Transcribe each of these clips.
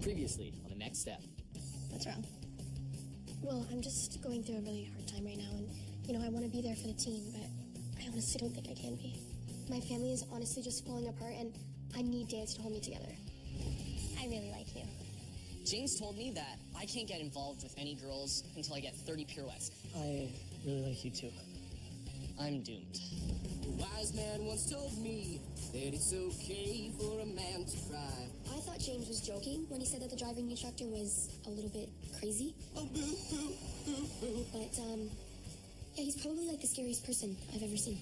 Previously on the next step. What's wrong? Well, I'm just going through a really hard time right now, and, I want to be there for the team, but I honestly don't think I can be. My family is honestly just falling apart, and I need Dance to hold me together. I really like you. James told me that I can't get involved with any girls until I get 30 pirouettes. I really like you too. I'm doomed. A wise man once told me that it's okay for a man to cry. I thought James was joking when he said that the driving instructor was a little bit crazy. Oh, boo, boo, boo, boo. But, yeah, he's probably like the scariest person I've ever seen.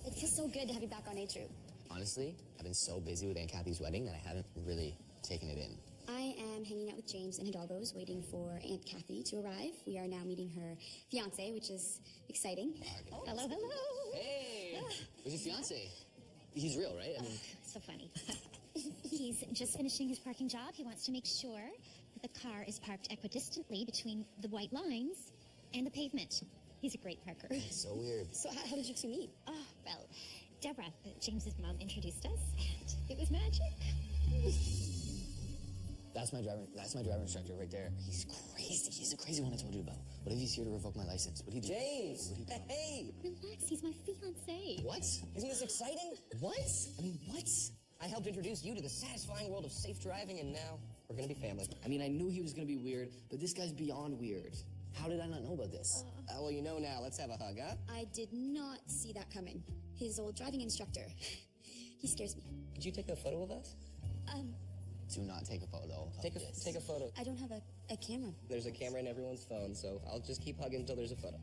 It feels so good to have you back on A Troop. Honestly, I've been so busy with Aunt Kathy's wedding that I haven't really taken it in. I am hanging out with James and Hidalgo's, waiting for Aunt Kathy to arrive. We are now meeting her fiance, which is exciting. Oh, hello, hello. Hey, where's your fiance? He's real, right? I mean, So funny. He's just finishing his parking job. He wants to make sure that the car is parked equidistantly between the white lines and the pavement. He's a great parker. it's so weird. So how did you two meet? Oh, well, Deborah, James's mom, introduced us, and it was magic. That's my driver instructor right there. He's crazy. He's the crazy one I told you about. What if he's here to revoke my license? What do you do? James! What do you do? Hey! Relax, he's my fiancé. What? Isn't this exciting? What? I mean, what? I helped introduce you to the satisfying world of safe driving, and now we're gonna be family. I mean, I knew he was gonna be weird, but this guy's beyond weird. How did I not know about this? Well, you know now. Let's have a hug, huh? I did not see that coming. His old driving instructor. He scares me. Could you take a photo of us? Do not take a photo. Take a photo. I don't have a camera. There's a camera in everyone's phone, so I'll just keep hugging until there's a photo.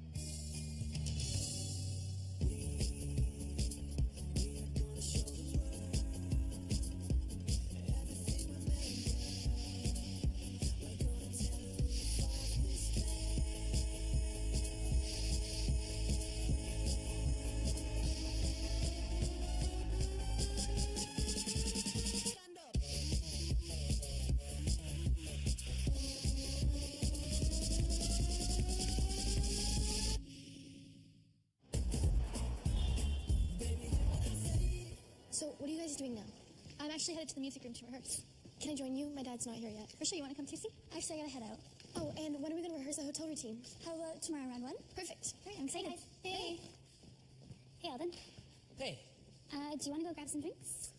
So what are you guys doing now? I'm actually headed to the music room to rehearse. Can I join you? My dad's not here yet. For sure, you want to come Tuesday? Actually, I gotta head out. Oh, and when are we gonna rehearse the hotel routine? How about tomorrow around 1? Perfect. Great, I'm excited. Hey. Hey, Alden. Hey. Do you want to go grab some drinks?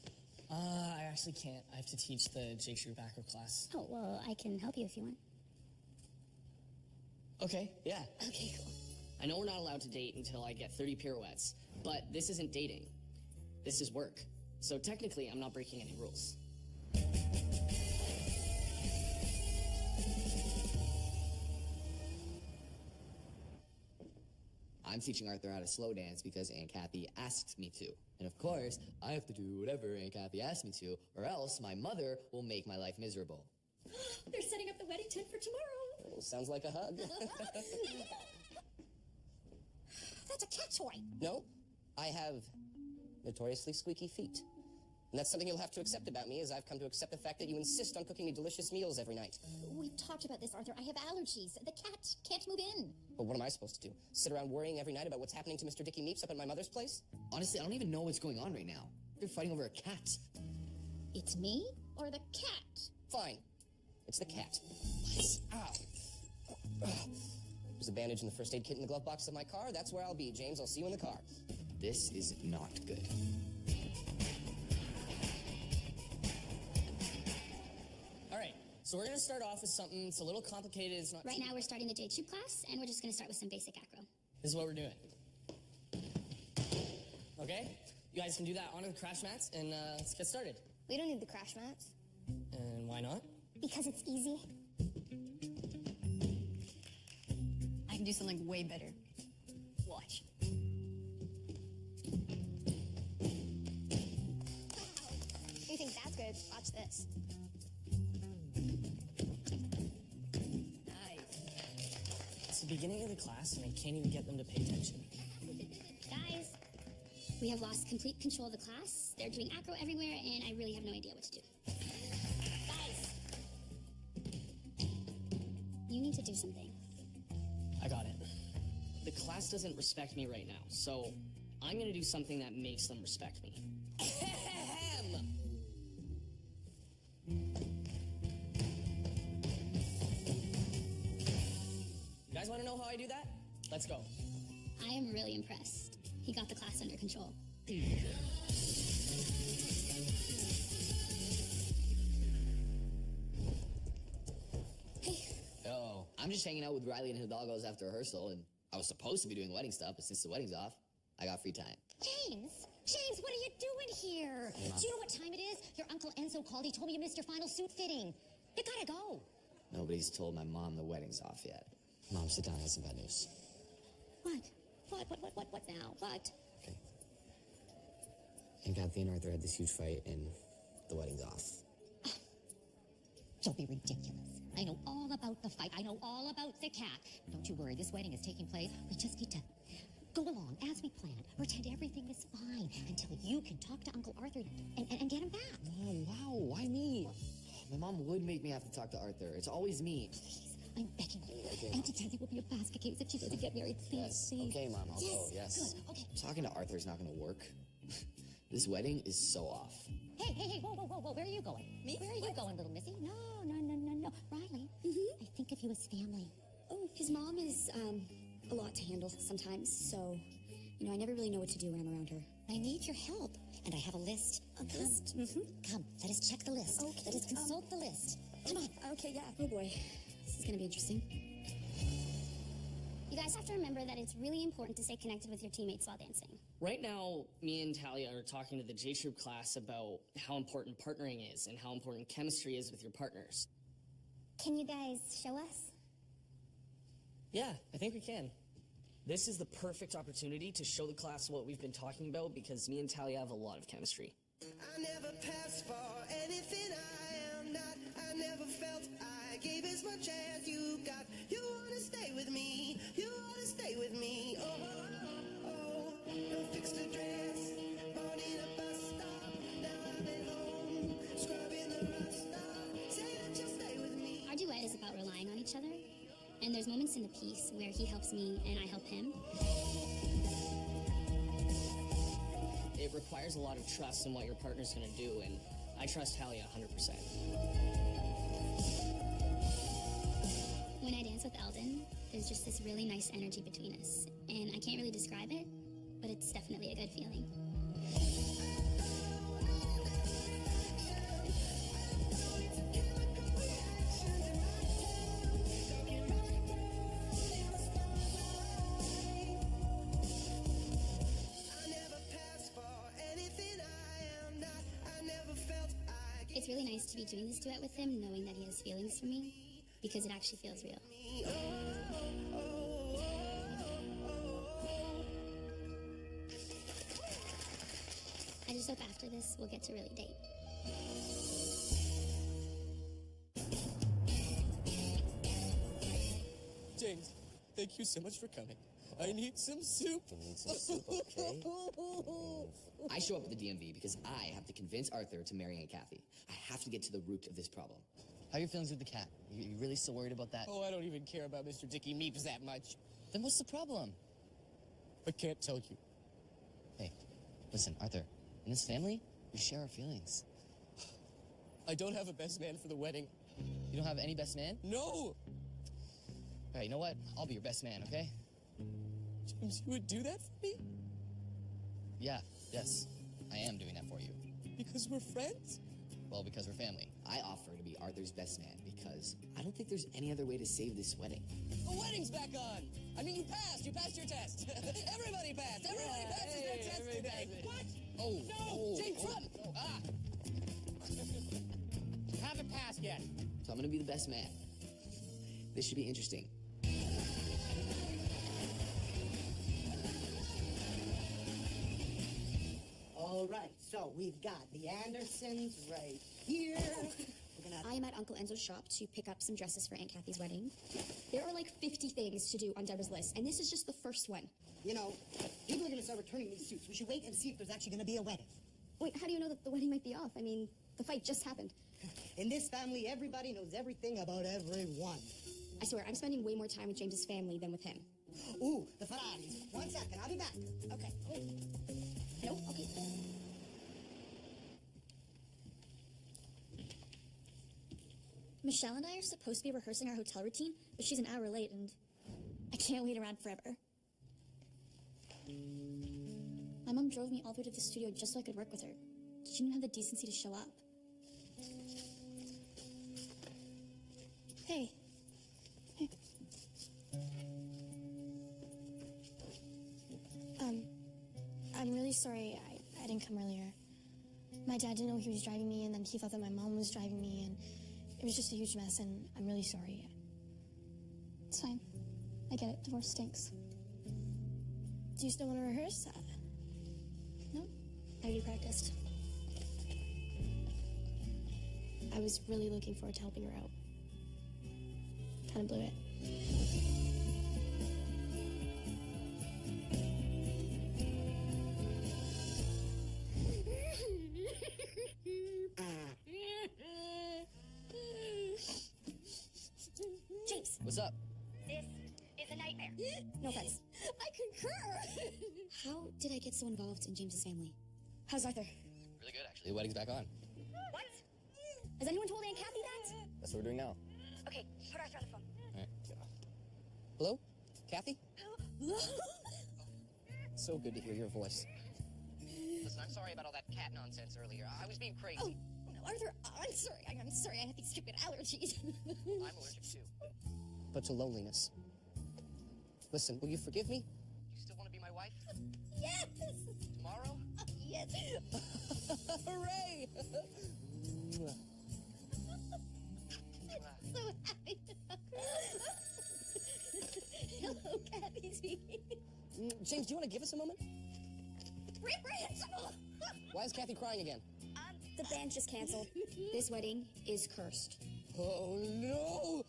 I actually can't. I have to teach the Jake Shrew backer class. Oh, well, I can help you if you want. Okay, yeah. Okay, cool. I know we're not allowed to date until I get 30 pirouettes, but this isn't dating. This is work. So technically, I'm not breaking any rules. I'm teaching Arthur how to slow dance because Aunt Kathy asked me to. And of course, I have to do whatever Aunt Kathy asks me to, or else my mother will make my life miserable. They're setting up the wedding tent for tomorrow. Well, sounds like a hug. That's a cat toy. No, I have notoriously squeaky feet. And that's something you'll have to accept about me, as I've come to accept the fact that you insist on cooking me delicious meals every night. We've talked about this, Arthur. I have allergies. The cat can't move in. But what am I supposed to do? Sit around worrying every night about what's happening to Mr. Dickie Meeps up at my mother's place? Honestly, I don't even know what's going on right now. They're fighting over a cat. It's me or the cat? Fine. It's the cat. Ow. There's a bandage in the first aid kit in the glove box of my car. That's where I'll be, James. I'll see you in the car. This is not good. All right, so we're gonna start off with something that's a little complicated. It's not Right too- now, we're starting the J Tube class, and we're just going to start with some basic acro. This is what we're doing. Okay? You guys can do that onto the crash mats, and let's get started. We don't need the crash mats. And why not? Because it's easy. I can do something way better. Watch. You think that's good? Watch this. It's the beginning of the class, and I can't even get them to pay attention. Guys, we have lost complete control of the class. They're doing acro everywhere, and I really have no idea what to do. Guys! You need to do something. I got it. The class doesn't respect me right now, so I'm gonna do something that makes them respect me. You guys wanna know how I do that? Let's go. I am really impressed. He got the class under control. Oh, I'm just hanging out with Riley and Hidalgo's after rehearsal, and I was supposed to be doing wedding stuff, but since the wedding's off, I got free time. James, what are you doing here? Hey, Mom. Do you know what time it is? Your Uncle Enzo called. He told me you missed your final suit fitting. You gotta go. Nobody's told my mom the wedding's off yet. Mom, sit down. I have some bad news. What now? What? Okay. And Kathy and Arthur had this huge fight, and the wedding's off. Don't be ridiculous. I know all about the fight. I know all about the cat. Don't you worry. This wedding is taking place. We just need to go along as we planned. Pretend everything is fine until you can talk to Uncle Arthur and get him back. Oh, wow. Why me? My mom would make me have to talk to Arthur. It's always me. Please, I'm begging you. Okay. Auntie Kathy will be a basket case if she doesn't get married. Please, Yes. please. Okay, Mom. I'll go. Yes. Good. Okay. Talking to Arthur is not going to work. This wedding is so off. Hey, whoa. Where are you going? Me? Where are you going, little missy? No. Riley, I think of you as family. Oh, his mom is, a lot to handle sometimes, so, I never really know what to do when I'm around her. I need your help, and I have a list. A list? Mm-hmm. Come, let us check the list. Okay. Let us consult the list. Come on. Okay, yeah. Oh boy. This is gonna be interesting. You guys have to remember that it's really important to stay connected with your teammates while dancing. Right now, me and Talia are talking to the J Troop class about how important partnering is and how important chemistry is with your partners. Can you guys show us? Yeah, I think we can. This is the perfect opportunity to show the class what we've been talking about because me and Talia have a lot of chemistry. I never passed for anything I am not. I never felt I gave as much as you got. You wanna stay with me, you wanna stay with me. No fixed address, born in a bus stop. Now I'm at home, scrubbing the rust off. Say that you'll stay with me. Our duet is about relying on each other, and there's moments in the piece where he helps me and I help him. It requires a lot of trust in what your partner's gonna do, and I trust Talia 100%. When I dance with Eldon, there's just this really nice energy between us, and I can't really describe it, but it's definitely a good feeling. It's really nice to be doing this duet with him, knowing that he has feelings for me, because it actually feels real. I just hope after this we'll get to really date. James, thank you so much for coming. I need some soup. You need some soup, okay? I show up at the DMV because I have to convince Arthur to marry Aunt Kathy. I have to get to the root of this problem. How are your feelings with the cat? You really still worried about that? Oh, I don't even care about Mr. Dicky Meeps that much. Then what's the problem? I can't tell you. Hey, listen, Arthur. In this family, we share our feelings. I don't have a best man for the wedding. You don't have any best man? No! All right, you know what? I'll be your best man, okay? James, you would do that for me? Yes, I am doing that for you. Because we're friends? Well, because we're family. I offer to be Arthur's best man because I don't think there's any other way to save this wedding. The wedding's back on! I mean, you passed your test! Everybody passed! Everybody passes their test today! What? Oh, No! James, run! Ah! Haven't passed yet. So I'm gonna be the best man. This should be interesting. All right, so we've got the Andersons right here. I am at Uncle Enzo's shop to pick up some dresses for Aunt Kathy's wedding. There are like 50 things to do on Deborah's list, and this is just the first one. You know, people are going to start returning these suits. We should wait and see if there's actually going to be a wedding. Wait, how do you know that the wedding might be off? I mean, the fight just happened. In this family, everybody knows everything about everyone. I swear, I'm spending way more time with James's family than with him. Ooh, the Ferraris. 1 second, I'll be back. Okay. Michelle and I are supposed to be rehearsing our hotel routine, but she's an hour late, and I can't wait around forever. My mom drove me all the way to the studio just so I could work with her. She didn't have the decency to show up. Hey. Hey. I'm really sorry I didn't come earlier. My dad didn't know he was driving me, and then he thought that my mom was driving me, and it was just a huge mess, and I'm really sorry. It's fine. I get it. Divorce stinks. Do you still want to rehearse? No. I already practiced. I was really looking forward to helping her out. Kind of blew it. James! What's up? This is a nightmare. No offense. I concur. How did I get so involved in James's family? How's Arthur? Really good, actually. The wedding's back on. What? Has anyone told Aunt Kathy that? That's what we're doing now. Okay, put Arthur on the phone. All right. Hello? Kathy? So good to hear your voice. Listen, I'm sorry about all that cat nonsense earlier. I was being crazy. Oh, no, Arthur, I'm sorry. I'm sorry. I have these stupid allergies. I'm allergic too. But to loneliness. Listen, will you forgive me? You still want to be my wife? Yes! Tomorrow? Yes! Hooray! So happy to talk to her. Hello, Kathy speaking. James, do you want to give us a moment? Reprehensible! Why is Kathy crying again? The band just canceled. This wedding is cursed. Oh, no!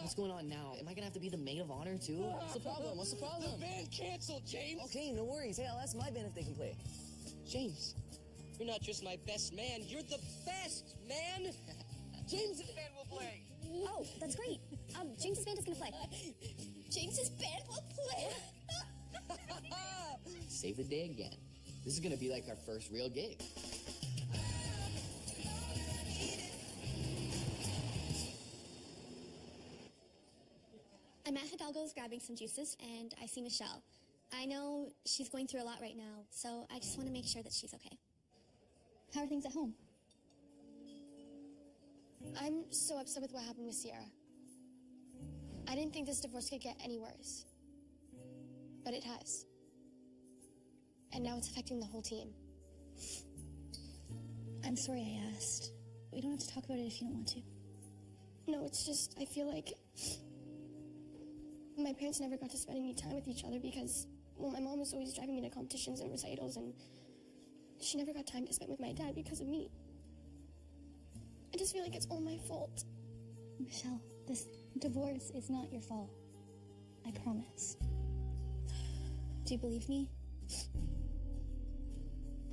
What's going on now? Am I gonna have to be the maid of honor, too? What's the problem? What's the problem? The band canceled, James. Okay, no worries. Hey, I'll ask my band if they can play. James, you're not just my best man, you're the best man! James's band will play! Oh, that's great. James's band is gonna play. James's band will play. Save the day again. This is gonna be like our first real gig. I'm at Hidalgo's grabbing some juices, and I see Michelle. I know she's going through a lot right now, so I just want to make sure that she's okay. How are things at home? I'm so upset with what happened with Sierra. I didn't think this divorce could get any worse. But it has. And now it's affecting the whole team. I'm sorry I asked. We don't have to talk about it if you don't want to. No, it's just, I feel like my parents never got to spend any time with each other because, well, my mom was always driving me to competitions and recitals, and she never got time to spend with my dad because of me. I just feel like it's all my fault. Michelle, this divorce is not your fault. I promise. Do you believe me?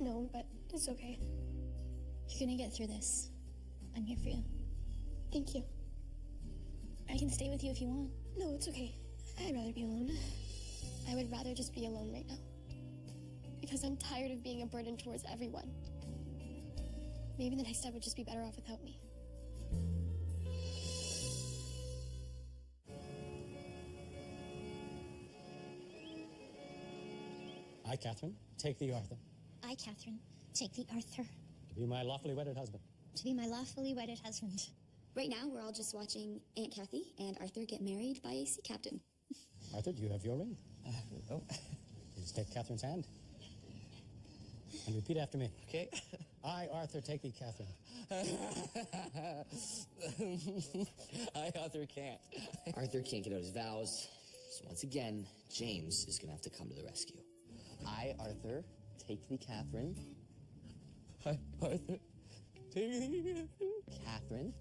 No, but it's okay. You're gonna get through this. I'm here for you. Thank you. I can stay with you if you want. No, it's okay. I'd rather be alone. I would rather just be alone right now. Because I'm tired of being a burden towards everyone. Maybe the next step would just be better off without me. I, Catherine, take thee, Arthur, I, Catherine, take thee, Arthur, to be my lawfully wedded husband. to be my lawfully wedded husband. Right now, we're all just watching Aunt Kathy and Arthur get married by a sea captain. Arthur, do you have your ring? Oh. Please take Catherine's hand. And repeat after me. Okay. I, Arthur, take thee, Catherine. I, Arthur, can't. Arthur can't get out his vows. So once again, James is gonna have to come to the rescue. I, Arthur, take thee, Catherine. I, Arthur, take thee, Catherine.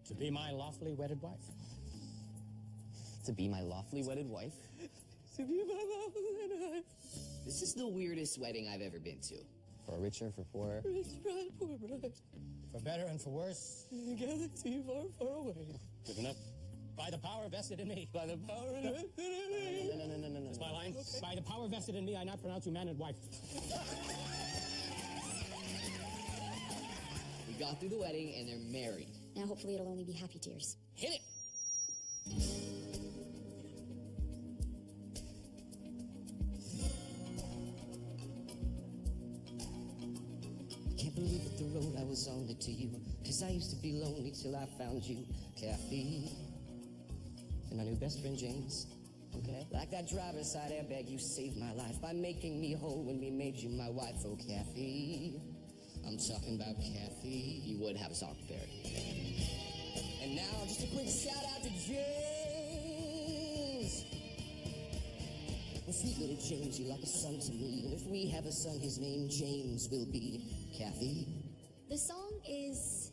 To be my lawfully wedded wife. To be my lawfully wedded wife. To be my lawfully wedded wife. This is the weirdest wedding I've ever been to. For richer, for poorer. Rich bride, poor bride. For better and for worse. In a galaxy far, far away. Good enough. By the power vested in me. By the power vested in me. No. That's my line. Okay. By the power vested in me, I now pronounce you man and wife. We got through the wedding, and they're married. Now, hopefully, it'll only be happy tears. Hit it! Can't believe that the road I was on led to you, 'cause I used to be lonely till I found you, Kathy. And my new best friend, James. Okay. Like that driver's side airbag, you saved my life by making me whole when we made you my wife, oh, Kathy. I'm talking about Kathy. You would have a song prepared. And now, just a quick shout out to James. Well, sweet little James, you're like a son to me. And if we have a son, his name James will be Kathy. The song is...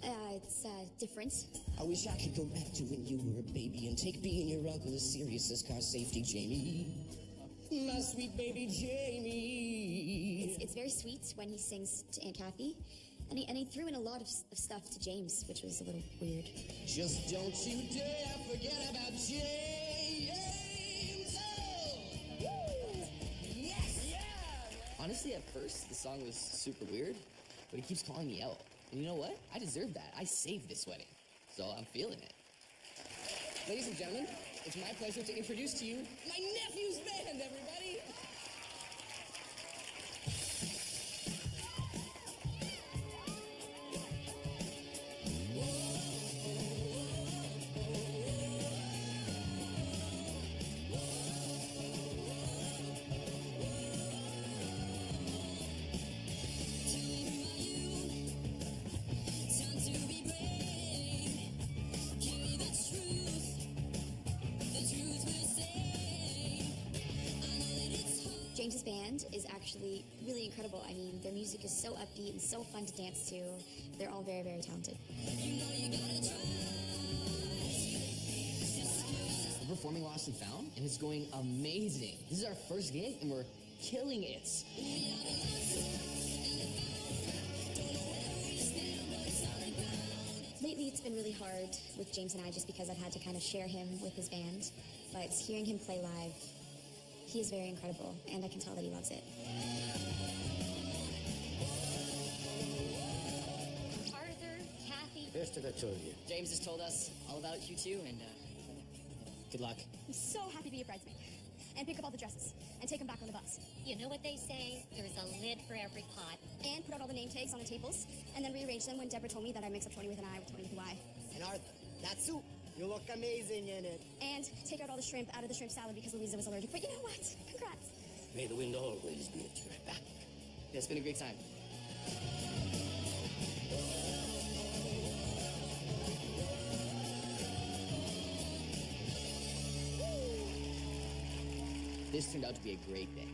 it's different. I wish I could go back to when you were a baby and take being your uncle as serious as car safety, Jamie. My sweet baby Jamie. It's very sweet when he sings to Aunt Kathy. And he threw in a lot of stuff to James, which was a little weird. Just don't you dare forget about James! Oh! Woo! Yes! Yeah! Honestly, at first, the song was super weird, but he keeps calling me out. And you know what? I deserve that. I saved this wedding. So I'm feeling it. Ladies and gentlemen, it's my pleasure to introduce to you my nephew's band, everybody! James's band is actually really incredible. I mean, their music is so upbeat and so fun to dance to. They're all very, very talented. We're performing Lost and Found, and it's going amazing. This is our first gig, and we're killing it. Lately, it's been really hard with James and I just because I've had to kind of share him with his band. But hearing him play live, he is very incredible, and I can tell that he loves it. Arthur, Kathy. Best that I told you. James has told us all about you too, and Good luck. I'm so happy to be a bridesmaid. And pick up all the dresses. And take them back on the bus. You know what they say? There's a lid for every pot. And put out all the name tags on the tables. And then rearrange them when Deborah told me that I mix up Tony with an I with Tony with a Y. And Arthur, that soup, you look amazing in it. And take out all the shrimp out of the shrimp salad because Louisa was allergic. But you know what? Congrats. May the wind always be at your back. Yeah, it's been a great time. This turned out to be a great day.